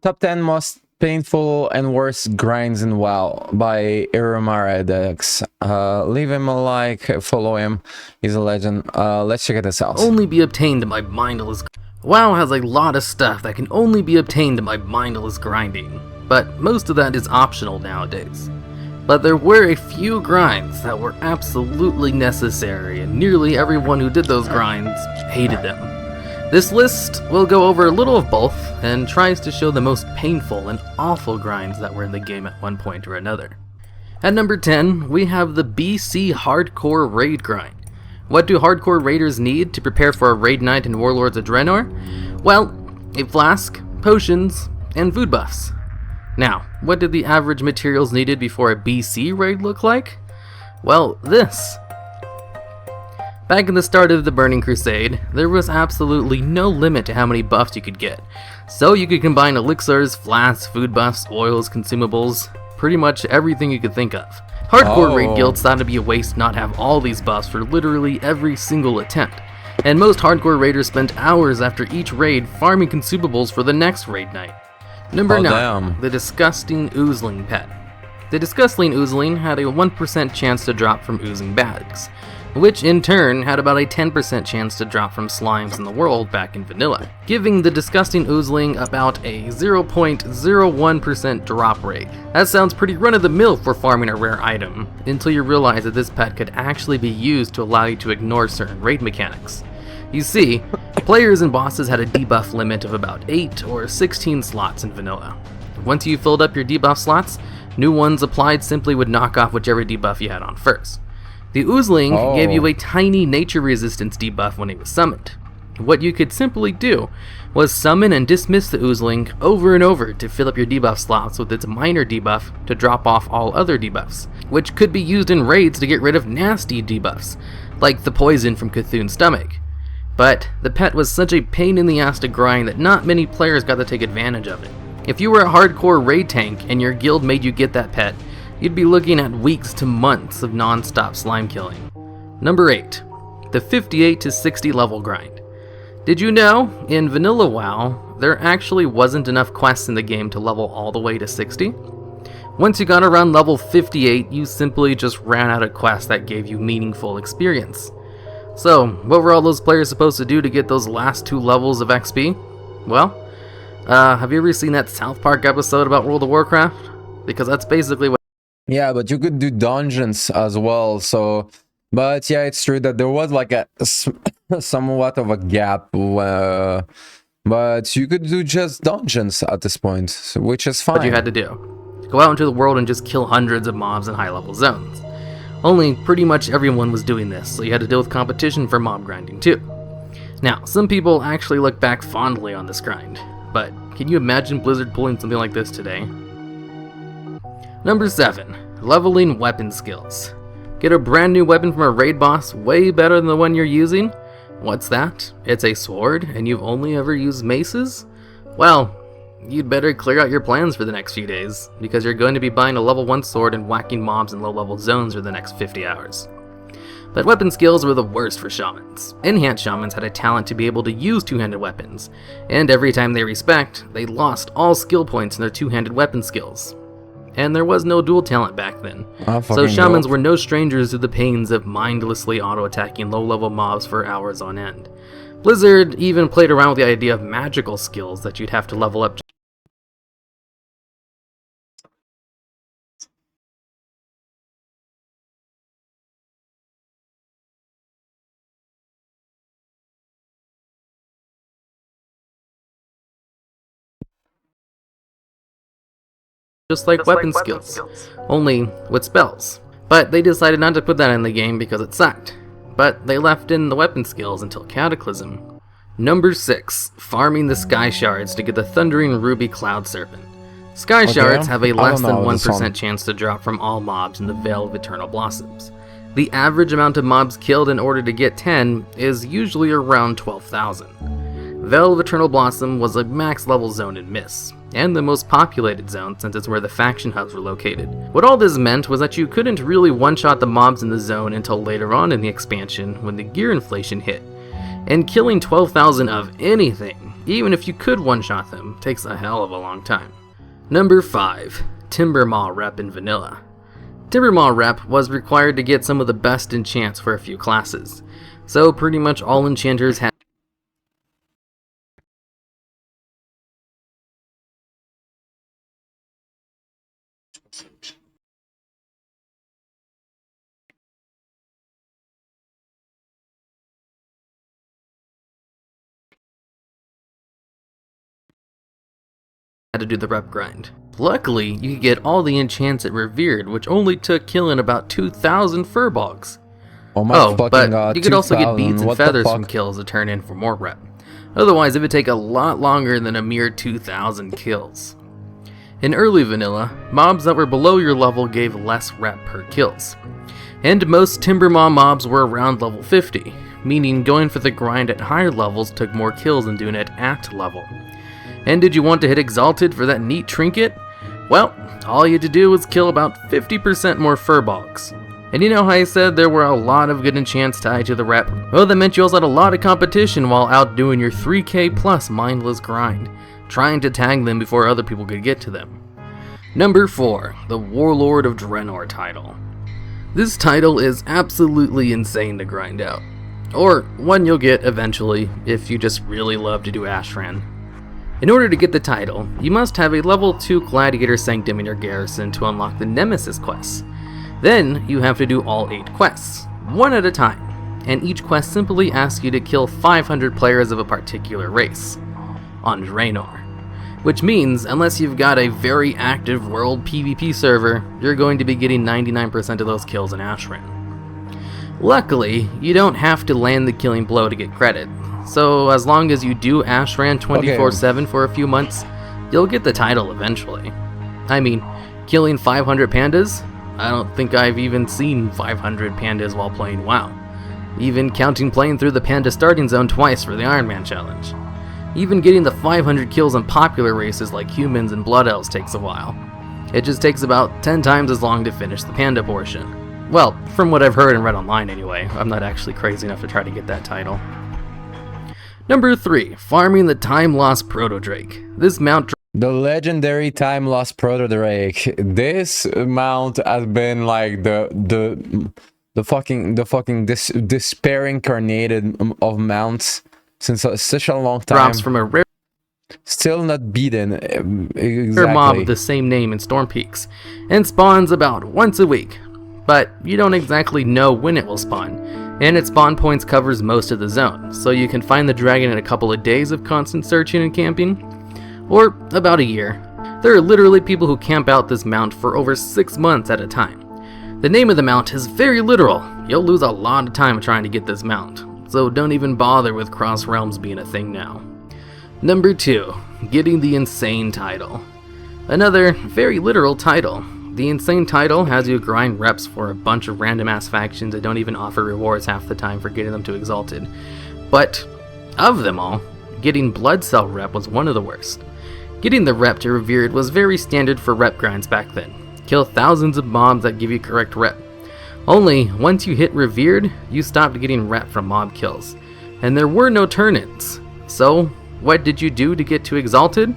Top 10 most painful and worst grinds in WoW by Irumaradex. Leave him a like, follow him, he's a legend. Let's check this out. Only be obtained by mindless. WoW has a lot of stuff that can only be obtained by mindless grinding, but most of that is optional nowadays. But there were a few grinds that were absolutely necessary, and nearly everyone who did those grinds hated them. This list will go over a little of both, and tries to show the most painful and awful grinds that were in the game at one point or another. At number 10, we have the BC Hardcore Raid Grind. What do hardcore raiders need to prepare for a raid night in Warlords of Draenor? Well, a flask, potions, and food buffs. Now, what did the average materials needed before a BC raid look like? Well, this. Back in the start of the Burning Crusade, there was absolutely no limit to how many buffs you could get. So you could combine elixirs, flasks, food buffs, oils, consumables, pretty much everything you could think of. Hardcore raid guilds thought it'd be a waste not have all these buffs for literally every single attempt. And most hardcore raiders spent hours after each raid farming consumables for the next raid night. Number 9, the Disgusting Oozling Pet. The Disgusting Oozling had a 1% chance to drop from oozing bags, which in turn had about a 10% chance to drop from slimes in the world back in vanilla, giving the Disgusting Oozling about a 0.01% drop rate. That sounds pretty run-of-the-mill for farming a rare item, until you realize that this pet could actually be used to allow you to ignore certain raid mechanics. You see, players and bosses had a debuff limit of about 8 or 16 slots in vanilla. Once you filled up your debuff slots, new ones applied simply would knock off whichever debuff you had on first. The Oozling gave you a tiny nature resistance debuff when it was summoned. What you could simply do was summon and dismiss the Oozling over and over to fill up your debuff slots with its minor debuff to drop off all other debuffs, which could be used in raids to get rid of nasty debuffs, like the poison from Cthulhu's stomach. But the pet was such a pain in the ass to grind that not many players got to take advantage of it. If you were a hardcore raid tank and your guild made you get that pet, you'd be looking at weeks to months of non-stop slime killing. Number 8, the 58 to 60 level grind. Did you know, in vanilla WoW, there actually wasn't enough quests in the game to level all the way to 60? Once you got around level 58, you simply just ran out of quests that gave you meaningful experience. So, what were all those players supposed to do to get those last 2 levels of XP? Well, have you ever seen that South Park episode about World of Warcraft? Because that's basically what... Yeah, but you could do dungeons as well, so... But yeah, it's true that there was like a somewhat of a gap, but you could do just dungeons at this point, which is fine. What you had to do. Go out into the world and just kill hundreds of mobs in high-level zones. Only pretty much everyone was doing this, so you had to deal with competition for mob grinding too. Now, some people actually look back fondly on this grind, but can you imagine Blizzard pulling something like this today? Number 7, leveling weapon skills. Get a brand new weapon from a raid boss way better than the one you're using? What's that? It's a sword, and you've only ever used maces? Well, you'd better clear out your plans for the next few days, because you're going to be buying a level 1 sword and whacking mobs in low-level zones for the next 50 hours. But weapon skills were the worst for shamans. Enhanced shamans had a talent to be able to use two-handed weapons, and every time they respect, they lost all skill points in their two-handed weapon skills. And there was no dual talent back then, so shamans were no strangers to the pains of mindlessly auto-attacking low-level mobs for hours on end. Blizzard even played around with the idea of magical skills that you'd have to level up just like weapon skills, only with spells. But they decided not to put that in the game because it sucked. But they left in the weapon skills until Cataclysm. Number 6, farming the Sky Shards to get the Thundering Ruby Cloud Serpent. Sky Shards have a less than 1% chance to drop from all mobs in the Veil of Eternal Blossoms. The average amount of mobs killed in order to get 10 is usually around 12,000. Veil of Eternal Blossom was a max level zone in Mists, and the most populated zone since it's where the faction hubs were located. What all this meant was that you couldn't really one-shot the mobs in the zone until later on in the expansion when the gear inflation hit. And killing 12,000 of anything, even if you could one-shot them, takes a hell of a long time. Number 5. Timbermaw Rep in Vanilla. Timbermaw Rep was required to get some of the best enchants for a few classes, so pretty much all enchanters had to do the rep grind. Luckily, you could get all the enchants at Revered, which only took killing about 2,000 furbolgs. Oh my fucking but god, you could also get 2000, beads and what the feathers fuck? from kills to turn in for more rep. Otherwise, it would take a lot longer than a mere 2,000 kills. In early vanilla, mobs that were below your level gave less rep per kills. And most Timbermaw mobs were around level 50, meaning going for the grind at higher levels took more kills than doing it at level. And did you want to hit Exalted for that neat trinket? Well, all you had to do was kill about 50% more furbolgs. And you know how I said there were a lot of good enchants tied to the rep? Well, that meant you also had a lot of competition while out doing your 3k plus mindless grind, trying to tag them before other people could get to them. Number 4, the Warlord of Draenor title. This title is absolutely insane to grind out. Or one you'll get eventually if you just really love to do Ashran. In order to get the title, you must have a level 2 Gladiator Sanctum in your garrison to unlock the Nemesis quests. Then you have to do all 8 quests, one at a time, and each quest simply asks you to kill 500 players of a particular race on Draenor. Which means, unless you've got a very active world PvP server, you're going to be getting 99% of those kills in Ashran. Luckily, you don't have to land the killing blow to get credit, so as long as you do Ashran 24/7 for a few months, you'll get the title eventually. I mean, killing 500 pandas? I don't think I've even seen 500 pandas while playing WoW. Even counting playing through the panda starting zone twice for the Iron Man challenge. Even getting the 500 kills on popular races like humans and blood elves takes a while. It just takes about 10 times as long to finish the panda portion. Well, from what I've heard and read online anyway, I'm not actually crazy enough to try to get that title. Number 3, farming the Time Lost Proto Drake. This mount The legendary Time Lost Proto Drake. This mount has been like the fucking despair incarnated of mounts since such a long time. drops from a rare Still not beaten. mob Exactly. of the same name in Storm Peaks, and spawns about once a week. But you don't exactly know when it will spawn, and its spawn points covers most of the zone, so you can find the dragon in a couple of days of constant searching and camping, or about a year. There are literally people who camp out this mount for over 6 months at a time. The name of the mount is very literal. You'll lose a lot of time trying to get this mount, so don't even bother with Cross Realms being a thing now. Number 2, getting the Insane title. Another very literal title. The Insane title has you grind reps for a bunch of random ass factions that don't even offer rewards half the time for getting them to Exalted. But of them all, getting Blood Cell rep was one of the worst. Getting the rep to Revered was very standard for rep grinds back then. Kill thousands of mobs that give you correct rep. Only, once you hit Revered, you stopped getting rep from mob kills. And there were no turn-ins. So, what did you do to get to Exalted?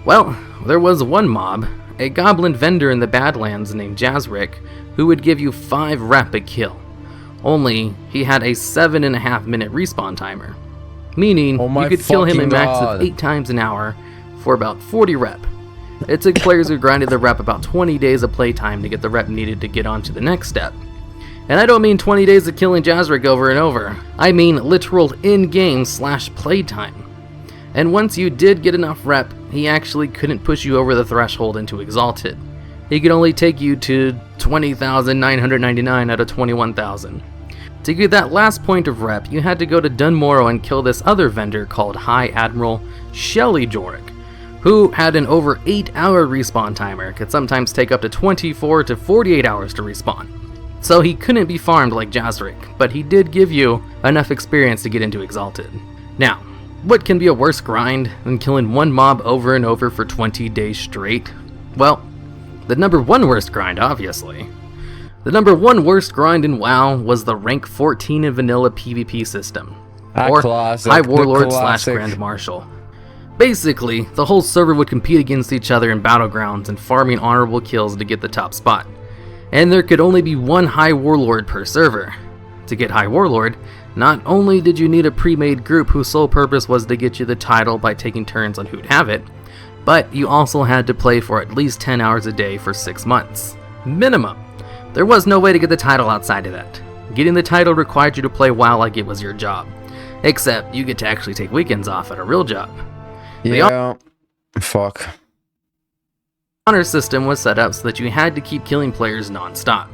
Well, there was one mob, a goblin vendor in the Badlands named Jazrick, who would give you 5 rep a kill. Only, he had a 7.5 minute respawn timer. Meaning, Oh my you could kill him a fucking max God. of 8 times an hour for about 40 rep. It took players who grinded the rep about 20 days of playtime to get the rep needed to get on to the next step. And I don't mean 20 days of killing Jazrick over and over. I mean literal in-game / playtime. And once you did get enough rep, he actually couldn't push you over the threshold into Exalted. He could only take you to 20,999 out of 21,000. To get that last point of rep, you had to go to Dunmorrow and kill this other vendor called High Admiral Shelly Jorick, who had an over 8-hour respawn timer, could sometimes take up to 24 to 48 hours to respawn. So he couldn't be farmed like Jazrick, but he did give you enough experience to get into Exalted. Now, what can be a worse grind than killing one mob over and over for 20 days straight? Well, the number 1 worst grind, obviously. The number 1 worst grind in WoW was the rank 14 in vanilla PvP system. A or classic, High the Warlord slash classic. Grand Marshal. Basically, the whole server would compete against each other in battlegrounds and farming honorable kills to get the top spot. And there could only be one High Warlord per server. To get High Warlord, not only did you need a pre-made group whose sole purpose was to get you the title by taking turns on who'd have it, but you also had to play for at least 10 hours a day for 6 months. Minimum. There was no way to get the title outside of that. Getting the title required you to play WoW like it was your job. Except you get to actually take weekends off at a real job. Yeah. Fuck. Honor system was set up so that you had to keep killing players non-stop.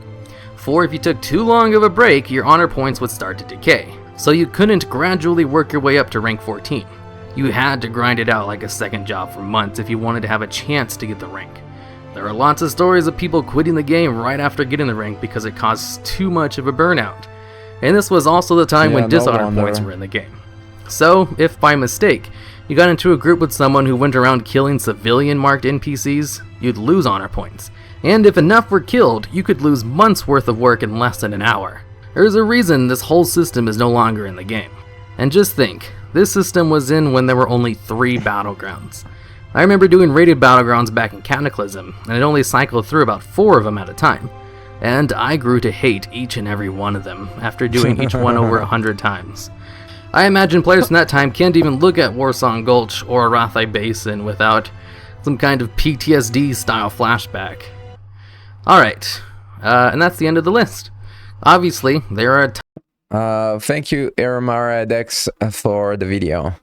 For if you took too long of a break, your honor points would start to decay, so you couldn't gradually work your way up to rank 14. You had to grind it out like a second job for months if you wanted to have a chance to get the rank. There are lots of stories of people quitting the game right after getting the rank because it caused too much of a burnout. And this was also the time when dishonor points were in the game. So, if by mistake, you got into a group with someone who went around killing civilian-marked NPCs, you'd lose honor points. And if enough were killed, you could lose months worth of work in less than an hour. There's a reason this whole system is no longer in the game. And just think, this system was in when there were only 3 battlegrounds. I remember doing rated battlegrounds back in Cataclysm, and it only cycled through about 4 of them at a time. And I grew to hate each and every one of them after doing each one over 100 times. I imagine players from that time can't even look at Warsong Gulch or Arathi Basin without some kind of PTSD style flashback. Alright, and that's the end of the list. Obviously, there are Thank you, Aramara Dex, for the video.